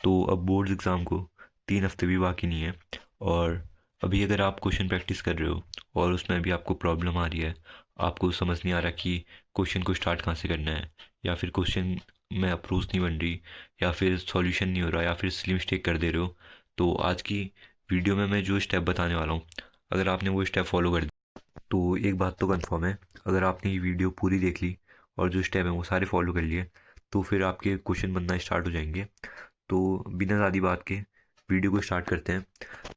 तो अब boards exam को 3 हफ्ते भी बाकी नहीं है। और अभी अगर आप क्वेश्चन प्रैक्टिस कर रहे हो और उसमें अभी आपको प्रॉब्लम आ रही है, आपको समझ नहीं आ रहा कि क्वेश्चन को स्टार्ट कहाँ से करना है, या फिर क्वेश्चन में अप्रोच नहीं बन रही, या फिर सॉल्यूशन नहीं हो रहा, या फिर सिली मिस्टेक कर दे रहे हो, तो आज की वीडियो में मैं जो स्टेप बताने वाला हूँ, अगर आपने वो स्टेप फॉलो कर दिया तो एक बात तो कंफर्म है, अगर आपने ये वीडियो पूरी देख ली और जो स्टेप है वो सारे फॉलो कर लिए, तो फिर आपके क्वेश्चन बनना स्टार्ट हो जाएंगे। तो बिना ज़्यादा बात के वीडियो को स्टार्ट करते हैं।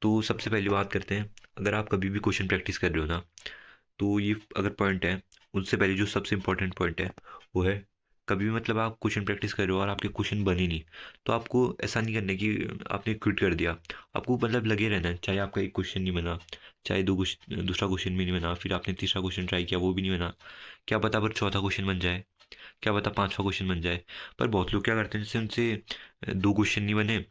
तो सबसे पहली बात करते हैं, अगर आप कभी भी क्वेश्चन प्रैक्टिस कर रहे हो ना, तो ये अगर पॉइंट है, उससे पहले जो सबसे इम्पोर्टेंट पॉइंट है वो है, कभी भी मतलब आप क्वेश्चन प्रैक्टिस कर रहे हो और आपके क्वेश्चन बने नहीं, तो आपको ऐसा नहीं करना कि आपने क्विट कर दिया। आपको मतलब लगे रहना है, चाहे आपका एक क्वेश्चन नहीं बना, चाहे दूसरा क्वेश्चन भी नहीं बना, फिर आपने तीसरा क्वेश्चन ट्राई किया वो भी नहीं बना, क्या पता पर चौथा क्वेश्चन बन जाए, क्या पता पांचवा क्वेश्चन बन जाए। पर बहुत लोग क्या करते हैं, जैसे उनसे दो क्वेश्चन नहीं बने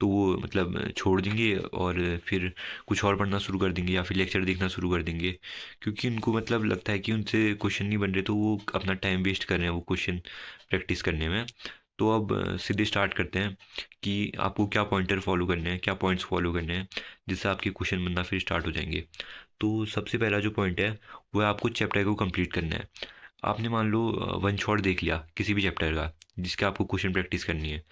तो वो मतलब छोड़ देंगे और फिर कुछ और पढ़ना शुरू कर देंगे या फिर लेक्चर देखना शुरू कर देंगे, क्योंकि उनको मतलब लगता है कि उनसे क्वेश्चन नहीं बन रहे, तो वो अपना टाइम वेस्ट कर रहे हैं वो क्वेश्चन प्रैक्टिस करने में। तो अब सीधे स्टार्ट करते हैं कि आपको क्या पॉइंटर फॉलो करने हैं, क्या पॉइंट्स फॉलो करने हैं, जिससे आपके क्वेश्चन बनना फिर स्टार्ट हो जाएंगे। तो सबसे पहला जो पॉइंट है वो है, आपको चैप्टर को कंप्लीट करना है। आपने मान लो वन शॉट देख लिया किसी भी चैप्टर का जिसका आपको क्वेश्चन प्रैक्टिस करनी है,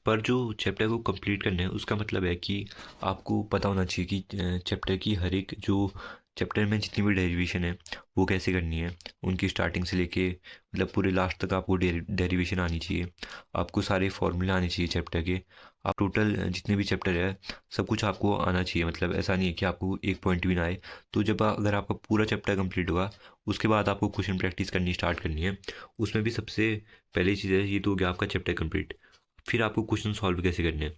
पर जो चैप्टर को कंप्लीट करना है उसका मतलब है कि आपको पता होना चाहिए कि चैप्टर की हर एक जो चैप्टर में जितनी भी डेरिवेशन है वो कैसे करनी है, उनकी स्टार्टिंग से लेके मतलब पूरे लास्ट तक आपको डेरिवेशन आनी चाहिए। आपको सारे फॉर्मूले आने चाहिए चैप्टर के। आप टोटल जितने भी चैप्टर है सब कुछ आपको आना चाहिए, मतलब ऐसा नहीं है कि आपको एक पॉइंट भी ना आए। तो जब अगर आपका पूरा चैप्टर कंप्लीट होगा, उसके बाद आपको क्वेश्चन प्रैक्टिस करनी स्टार्ट करनी है। उसमें भी सबसे पहली चीज़ है, ये तो हो गया आपका चैप्टर कंप्लीट। फिर आपको क्वेश्चन सॉल्व कैसे करने हैं,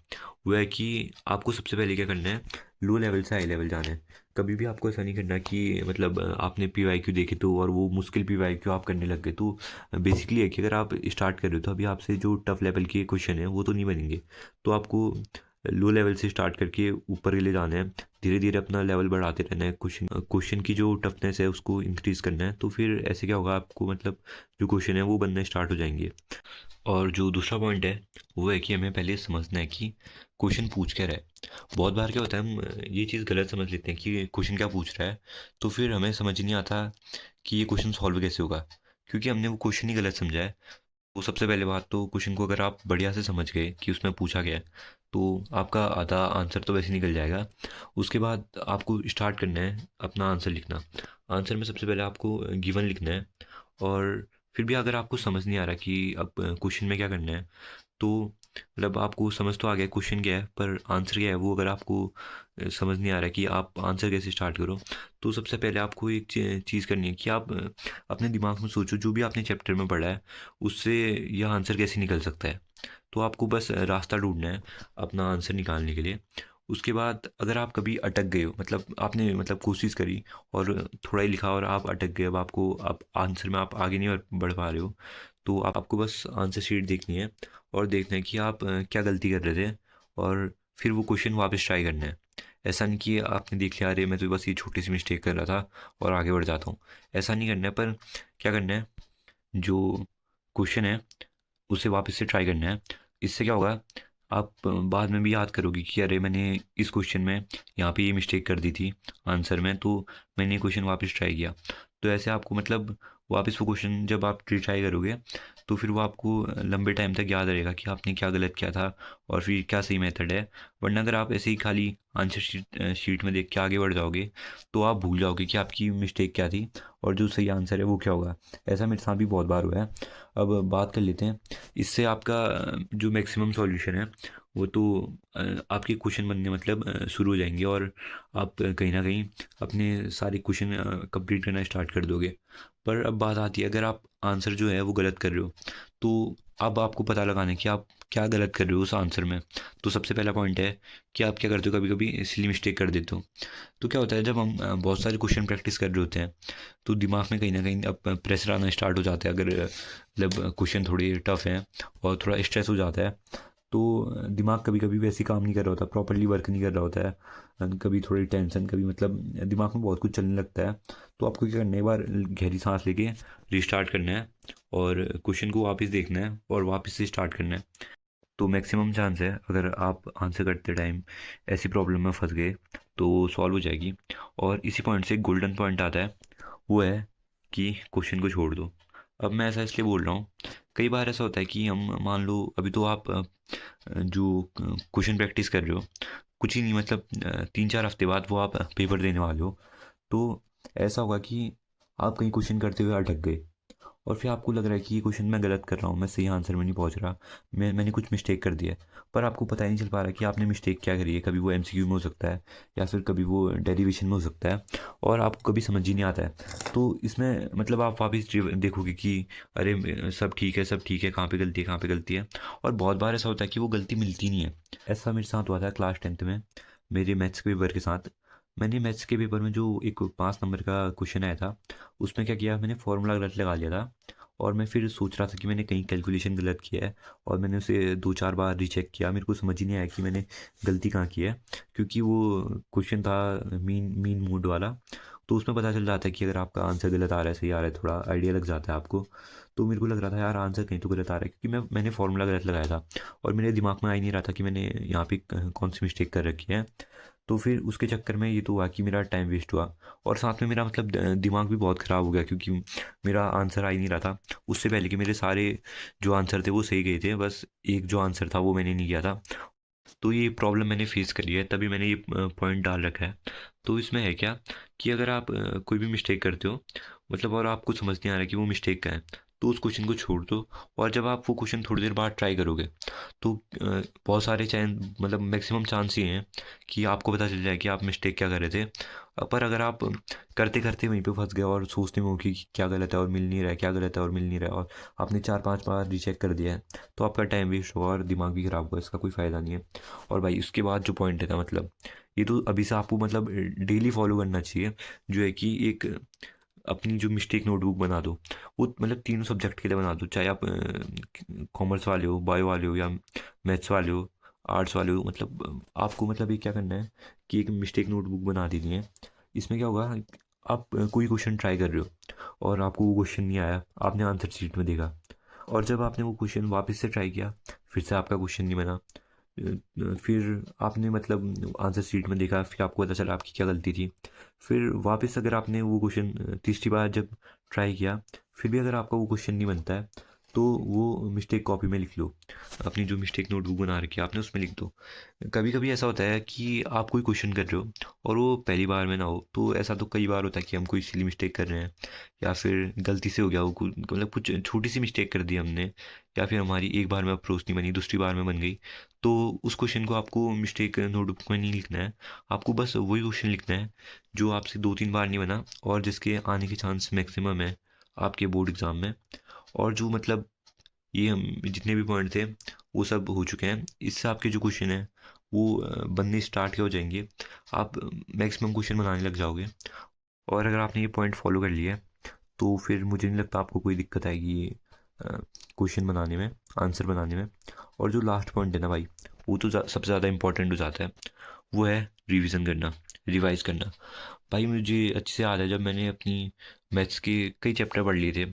वो है कि आपको सबसे पहले क्या करना है, लो लेवल से हाई लेवल जाना है। कभी भी आपको ऐसा नहीं करना कि मतलब आपने पी वाई क्यू देखे तो और वो मुश्किल पी वाई क्यू आप करने लग गए। तो बेसिकली है कि अगर आप स्टार्ट कर रहे हो तो अभी आपसे जो टफ लेवल के क्वेश्चन है वो तो नहीं बनेंगे। तो आपको लो लेवल से स्टार्ट करके ऊपर के लिए जाना है, धीरे धीरे अपना लेवल बढ़ाते रहना है, क्वेश्चन क्वेश्चन की जो टफनेस है उसको इंक्रीज़ करना है। तो फिर ऐसे क्या होगा, आपको मतलब जो क्वेश्चन है वो बनना स्टार्ट हो जाएंगे। और जो दूसरा पॉइंट है वो है कि हमें पहले समझना है कि क्वेश्चन पूछ क्या रहा है। बहुत बार क्या होता है, हम ये चीज़ गलत समझ लेते हैं कि क्वेश्चन क्या पूछ रहा है, तो फिर हमें समझ ही नहीं आता कि ये क्वेश्चन सॉल्व कैसे होगा, क्योंकि हमने वो क्वेश्चन ही गलत समझा है। तो सबसे पहले बात तो, क्वेश्चन को अगर आप बढ़िया से समझ गए कि उसमें पूछा गया है, तो आपका आधा आंसर तो वैसे निकल जाएगा। उसके बाद आपको स्टार्ट करना है अपना आंसर लिखना। आंसर में सबसे पहले आपको गिवन लिखना है। और फिर भी अगर आपको समझ नहीं आ रहा कि अब क्वेश्चन में क्या करना है, तो मतलब आपको समझ तो आ गया क्वेश्चन क्या है, पर आंसर क्या है वो अगर आपको समझ नहीं आ रहा कि आप आंसर कैसे स्टार्ट करो, तो सबसे पहले आपको एक चीज़ करनी है कि आप अपने दिमाग में सोचो जो भी आपने चैप्टर में पढ़ा है उससे यह आंसर कैसे निकल सकता है। तो आपको बस रास्ता ढूंढना है अपना आंसर निकालने के लिए। उसके बाद अगर आप कभी अटक गए हो, मतलब आपने मतलब कोशिश करी और थोड़ा ही लिखा और आप अटक गए, अब आपको आप आंसर में आप आगे नहीं बढ़ पा रहे हो, तो आपको बस आंसर शीट देखनी है और देखना है कि आप क्या गलती कर रहे थे, और फिर वो क्वेश्चन वापस ट्राई करना है। ऐसा नहीं कि आपने देख लिया, अरे मैं तो बस ये छोटी सी मिस्टेक कर रहा था और आगे बढ़ जाता हूँ, ऐसा नहीं करना है। पर क्या करना है, जो क्वेश्चन है उसे वापस से ट्राई करना है। इससे क्या होगा, आप बाद में भी याद करोगे कि अरे मैंने इस क्वेश्चन में यहाँ पे ये मिस्टेक कर दी थी आंसर में, तो मैंने ये क्वेश्चन वापस ट्राई किया। तो ऐसे आपको मतलब वापस वो क्वेश्चन जब आप ट्राई करोगे, तो फिर वो आपको लंबे टाइम तक याद रहेगा कि आपने क्या गलत किया था और फिर क्या सही मेथड है। वरना अगर आप ऐसे ही खाली आंसर शीट में देख के आगे बढ़ जाओगे, तो आप भूल जाओगे कि आपकी मिस्टेक क्या थी और जो सही आंसर है वो क्या होगा। ऐसा मेरे साथ भी बहुत बार हुआ है। अब बात कर लेते हैं, इससे आपका जो मैक्सिमम सॉल्यूशन है वो तो आपके क्वेश्चन बनने मतलब शुरू हो जाएंगे, और आप कहीं ना कहीं अपने सारे क्वेश्चन कंप्लीट करना स्टार्ट कर दोगे। पर अब बात आती है, अगर आप आंसर जो है वो गलत कर रहे हो, तो अब आपको पता लगाना है कि आप क्या गलत कर रहे हो उस आंसर में। तो सबसे पहला पॉइंट है कि आप क्या करते हो, कभी कभी सिली मिस्टेक कर देते हो। तो क्या होता है, जब हम बहुत सारे क्वेश्चन प्रैक्टिस कर रहे होते हैं, तो दिमाग में कहीं ना कहीं अब प्रेशर आना स्टार्ट हो जाता है। अगर मतलब क्वेश्चन थोड़े टफ हैं और थोड़ा स्ट्रेस हो जाता है, तो दिमाग कभी कभी वैसे काम नहीं कर रहा होता, प्रॉपरली वर्क नहीं कर रहा होता है। कभी थोड़ी टेंशन, कभी मतलब दिमाग में बहुत कुछ चलने लगता है। तो आपको क्या करना है, एक बार गहरी सांस लेके रिस्टार्ट करना है और क्वेश्चन को वापस देखना है और वापस से स्टार्ट करना है। तो मैक्सिमम चांस है अगर आप आंसर करते टाइम ऐसी प्रॉब्लम में फंस गए तो सॉल्व हो जाएगी। और इसी पॉइंट से एक गोल्डन पॉइंट आता है, वो है कि क्वेश्चन को छोड़ दो। अब मैं ऐसा इसलिए बोल रहा हूँ, कई बार ऐसा होता है कि हम मान लो अभी तो आप जो क्वेश्चन प्रैक्टिस कर रहे हो, कुछ ही नहीं मतलब 3-4 हफ्ते बाद वो आप पेपर देने वाले हो। तो ऐसा होगा कि आप कहीं क्वेश्चन करते हुए अटक गए और फिर आपको लग रहा है कि ये क्वेश्चन मैं गलत कर रहा हूँ, मैं सही आंसर में नहीं पहुँच रहा, मैंने कुछ मिस्टेक कर दिया है। पर आपको पता ही नहीं चल पा रहा कि आपने मिस्टेक क्या करी है। कभी वो एमसीक्यू में हो सकता है या फिर कभी वो डेरिवेशन में हो सकता है, और आपको कभी समझ ही नहीं आता है। तो इसमें मतलब आप वापस देखोगे कि अरे सब ठीक है, सब ठीक है, कहाँ पे गलती है, कहाँ पे गलती है। और बहुत बार ऐसा होता है कि वो गलती मिलती नहीं है। ऐसा मेरे साथ हुआ था क्लास 10th में, मेरे मैथ्स के पेपर के साथ। मैंने मैथ्स के पेपर में जो एक 5 नंबर का क्वेश्चन आया था, उसमें क्या किया, मैंने फॉर्मूला गलत लगा लिया था। और मैं फिर सोच रहा था कि मैंने कहीं कैलकुलेशन गलत किया है, और मैंने उसे 2-4 बार रीचेक किया। मेरे को समझ ही नहीं आया कि मैंने गलती कहाँ की है, क्योंकि वो क्वेश्चन था मीन मीन मूड वाला। तो उसमें पता चल जाता है कि अगर आपका आंसर गलत आ रहा है, सही आ रहा है, थोड़ा आइडिया लग जाता है आपको। तो मेरे को लग रहा था यार आंसर कहीं तो गलत आ रहा है, क्योंकि मैंने फॉर्मूला गलत लगाया था और मेरे दिमाग में आ ही नहीं रहा था कि मैंने यहाँ पे कौन सी मिस्टेक कर रखी है। तो फिर उसके चक्कर में ये तो हुआ कि मेरा टाइम वेस्ट हुआ, और साथ में मेरा मतलब दिमाग भी बहुत ख़राब हो गया, क्योंकि मेरा आंसर आ ही नहीं रहा था। उससे पहले कि मेरे सारे जो आंसर थे वो सही गए थे, बस एक जो आंसर था वो मैंने नहीं किया था। तो ये प्रॉब्लम मैंने फेस करी है, तभी मैंने ये पॉइंट डाल रखा है। तो इसमें है क्या कि अगर आप कोई भी मिस्टेक करते हो, मतलब और आपको समझ नहीं आ रहा कि वो मिस्टेक का है, तो उस क्वेश्चन को छोड़ दो। और जब आप वो क्वेश्चन थोड़ी देर बाद ट्राई करोगे, तो बहुत सारे चांस, मतलब मैक्सिमम चांस ये हैं कि आपको पता चल जाए कि आप मिस्टेक क्या कर रहे थे। पर अगर आप करते करते वहीं पे फंस गए और सोचते हो कि क्या गलत है और मिल नहीं रहा है, क्या गलत है और मिल नहीं रहा है, और आपने 4-5 बार रीचेक कर दिया है, तो आपका टाइम वेस्ट होगा और दिमाग भी ख़राब होगा, इसका कोई फ़ायदा नहीं है। और भाई उसके बाद जो पॉइंट है ना, मतलब ये तो अभी से आपको मतलब डेली फॉलो करना चाहिए, जो है कि एक अपनी जो मिस्टेक नोटबुक बना दो। वो मतलब तीनों सब्जेक्ट के लिए बना दो, चाहे आप कॉमर्स वाले हो, बायो वाले हो, या मैथ्स वाले हो, आर्ट्स वाले हो। मतलब आपको मतलब ये क्या करना है कि एक मिस्टेक नोटबुक बना देनी है। इसमें क्या होगा, आप कोई क्वेश्चन ट्राई कर रहे हो और आपको वो क्वेश्चन नहीं आया, आपने आंसर शीट में देखा, और जब आपने वो क्वेश्चन वापस से ट्राई किया, फिर से आपका क्वेश्चन नहीं बना। फिर आपने मतलब आंसर शीट में देखा, फिर आपको पता चला आपकी क्या गलती थी। फिर वापस अगर आपने वो क्वेश्चन तीसरी बार जब ट्राई किया, फिर भी अगर आपका वो क्वेश्चन नहीं बनता है, तो वो मिस्टेक कॉपी में लिख लो। अपनी जो मिस्टेक नोटबुक बना रखी है आपने, उसमें लिख दो। कभी कभी ऐसा होता है कि आप कोई क्वेश्चन कर रहे हो और वो पहली बार में ना हो, तो ऐसा तो कई बार होता है कि हम कोई सिली मिस्टेक कर रहे हैं, या फिर गलती से हो गया वो मतलब कुछ छोटी सी मिस्टेक कर दी हमने, या फिर हमारी एक बार में अप्रोच नहीं बनी, दूसरी बार में बन गई। तो उस क्वेश्चन को आपको मिस्टेक नोटबुक में नहीं लिखना है, आपको बस वही क्वेश्चन लिखना है जो आपसे 2-3 बार नहीं बना और जिसके आने के चांस मैक्सिमम है आपके बोर्ड एग्ज़ाम में। और जो मतलब ये हम जितने भी पॉइंट थे वो सब हो चुके हैं, इससे आपके जो क्वेश्चन है वो बनने स्टार्ट के हो जाएंगे। आप मैक्सिमम क्वेश्चन बनाने लग जाओगे। और अगर आपने ये पॉइंट फॉलो कर लिया है, तो फिर मुझे नहीं लगता आपको कोई दिक्कत आएगी क्वेश्चन बनाने में, आंसर बनाने में। और जो लास्ट पॉइंट है ना भाई, वो तो सबसे ज़्यादा इंपॉर्टेंट हो जाता है, वो है रिवीजन करना, रिवाइज करना। भाई मुझे अच्छे से याद है, जब मैंने अपनी मैथ्स के कई चैप्टर पढ़ लिए थे,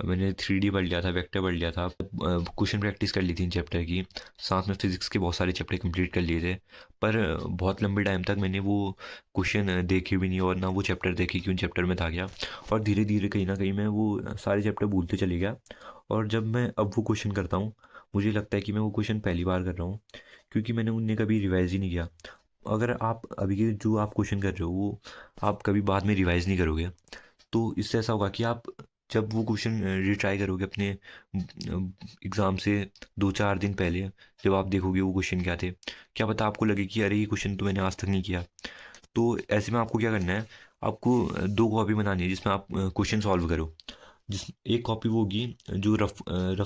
मैंने 3D पढ़ लिया था, वेक्टर पढ़ लिया था, क्वेश्चन प्रैक्टिस कर ली थी इन चैप्टर की, साथ में फिजिक्स के बहुत सारे चैप्टर कंप्लीट कर लिए थे। पर बहुत लंबे टाइम तक मैंने वो क्वेश्चन देखे भी नहीं और ना वो चैप्टर देखे कि उन चैप्टर में था क्या। और धीरे धीरे कहीं ना कहीं मैं वो सारे चैप्टर भूलते चले गया। और जब मैं अब वो क्वेश्चन करता हूँ, मुझे लगता है कि मैं वो क्वेश्चन पहली बार कर रहा हूँ, क्योंकि मैंने उन्हें कभी रिवाइज ही नहीं किया। अगर आप अभी के जो आप क्वेश्चन कर रहे हो वो आप कभी बाद में रिवाइज नहीं करोगे, तो इससे ऐसा होगा कि आप जब वो क्वेश्चन रिट्राई करोगे अपने एग्ज़ाम से 2-4 दिन पहले, जब आप देखोगे वो क्वेश्चन क्या थे, क्या पता आपको लगे कि अरे ये क्वेश्चन तो मैंने आज तक नहीं किया। तो ऐसे में आपको क्या करना है, आपको 2 कॉपी बनानी है जिसमें आप क्वेश्चन सॉल्व करो। जिस एक कॉपी वो होगी जो रफ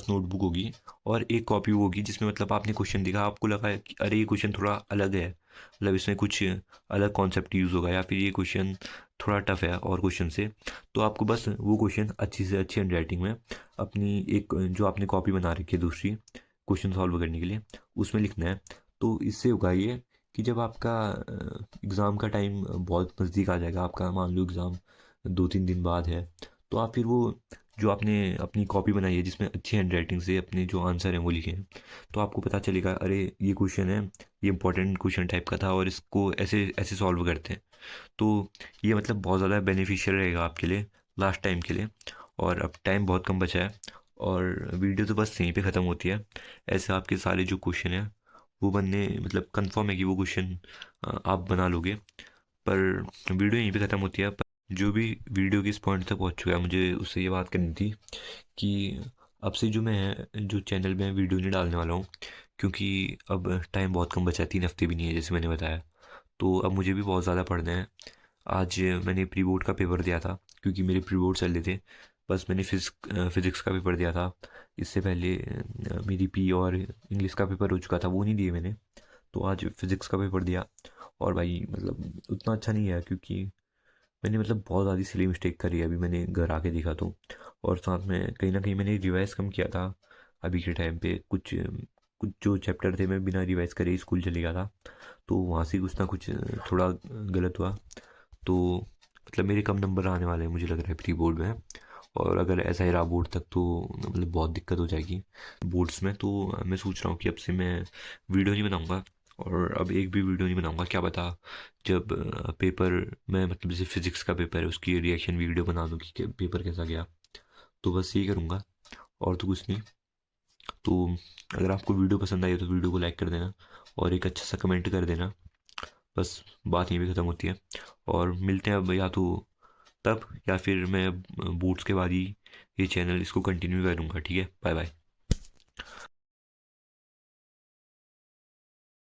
नोटबुक होगी, और एक कॉपी वो होगी जिसमें मतलब आपने क्वेश्चन देखा, आपको लगा है कि अरे ये क्वेश्चन थोड़ा अलग है, मतलब इसमें कुछ अलग कॉन्सेप्ट यूज़ होगा, या फिर ये क्वेश्चन थोड़ा टफ है और क्वेश्चन से। तो आपको बस वो क्वेश्चन अच्छी से अच्छी हैंड राइटिंग में अपनी एक जो आपने कॉपी बना रखी है दूसरी क्वेश्चन सॉल्व करने के लिए, उसमें लिखना है। तो इससे होगा ये कि जब आपका एग्ज़ाम का टाइम बहुत नज़दीक आ जाएगा, आपका मान लो एग्ज़ाम 2-3 दिन बाद है, तो आप फिर वो जो आपने अपनी कॉपी बनाई है जिसमें अच्छी हैंड राइटिंग से अपने जो आंसर हैं वो लिखे हैं, तो आपको पता चलेगा अरे ये क्वेश्चन है, ये इंपॉर्टेंट क्वेश्चन टाइप का था और इसको ऐसे ऐसे सॉल्व करते हैं। तो ये मतलब बहुत ज़्यादा बेनिफिशियल रहेगा आपके लिए लास्ट टाइम के लिए। और अब टाइम बहुत कम बचा है और वीडियो तो बस यहीं पे ख़त्म होती है। ऐसे आपके सारे जो क्वेश्चन हैं वो बनने मतलब कंफर्म है कि वो क्वेश्चन आप बना लोगे। पर वीडियो यहीं पे ख़त्म होती है। पर जो भी वीडियो की इस पॉइंट तक पहुंच चुका है, मुझे उससे ये बात करनी थी कि अब से जो मैं जो चैनल में वीडियो नहीं डालने वाला हूँ, क्योंकि अब टाइम बहुत कम बचा है, 3 हफ्ते भी नहीं है जैसे मैंने बताया। तो अब मुझे भी बहुत ज़्यादा पढ़ना है। आज मैंने प्री बोर्ड का पेपर दिया था क्योंकि मेरे प्री बोर्ड चल रहे थे। बस मैंने फिज़िक्स का पेपर दिया था। इससे पहले मेरी पी और इंग्लिश का पेपर हो चुका था, वो नहीं दिए मैंने। तो आज फिज़िक्स का पेपर दिया। और भाई मतलब उतना अच्छा नहीं है क्योंकि मैंने मतलब बहुत ज़्यादा सिली मिस्टेक करी है, अभी मैंने घर आके देखा तो। और साथ में कहीं ना कहीं मैंने रिवाइज़ कम किया था। अभी के टाइम पे कुछ कुछ जो चैप्टर थे मैं बिना रिवाइज़ करे ही स्कूल चले गया था। तो वहाँ से कुछ ना कुछ थोड़ा गलत हुआ। तो मतलब मेरे कम नंबर आने वाले हैं मुझे लग रहा है प्री बोर्ड में। और अगर ऐसा ही रहा बोर्ड तक तो मतलब बहुत दिक्कत हो जाएगी बोर्ड्स में। तो मैं सोच रहा हूँ कि अब से मैं वीडियो नहीं बनाऊँगा। और अब एक भी वीडियो नहीं बनाऊँगा, क्या पता जब पेपर में मतलब जैसे फिज़िक्स का पेपर है उसकी रिएक्शन वीडियो बना दूँ कि पेपर कैसा गया। तो बस यही करूँगा और तो कुछ नहीं। तो अगर आपको वीडियो पसंद आई तो वीडियो को लाइक कर देना और एक अच्छा सा कमेंट कर देना। बस बात यहीं पे ख़त्म होती है। और मिलते हैं अब या तो तब या फिर मैं बोर्ड्स के बाद ही ये चैनल इसको कंटिन्यू करूँगा। ठीक है, बाय बाय।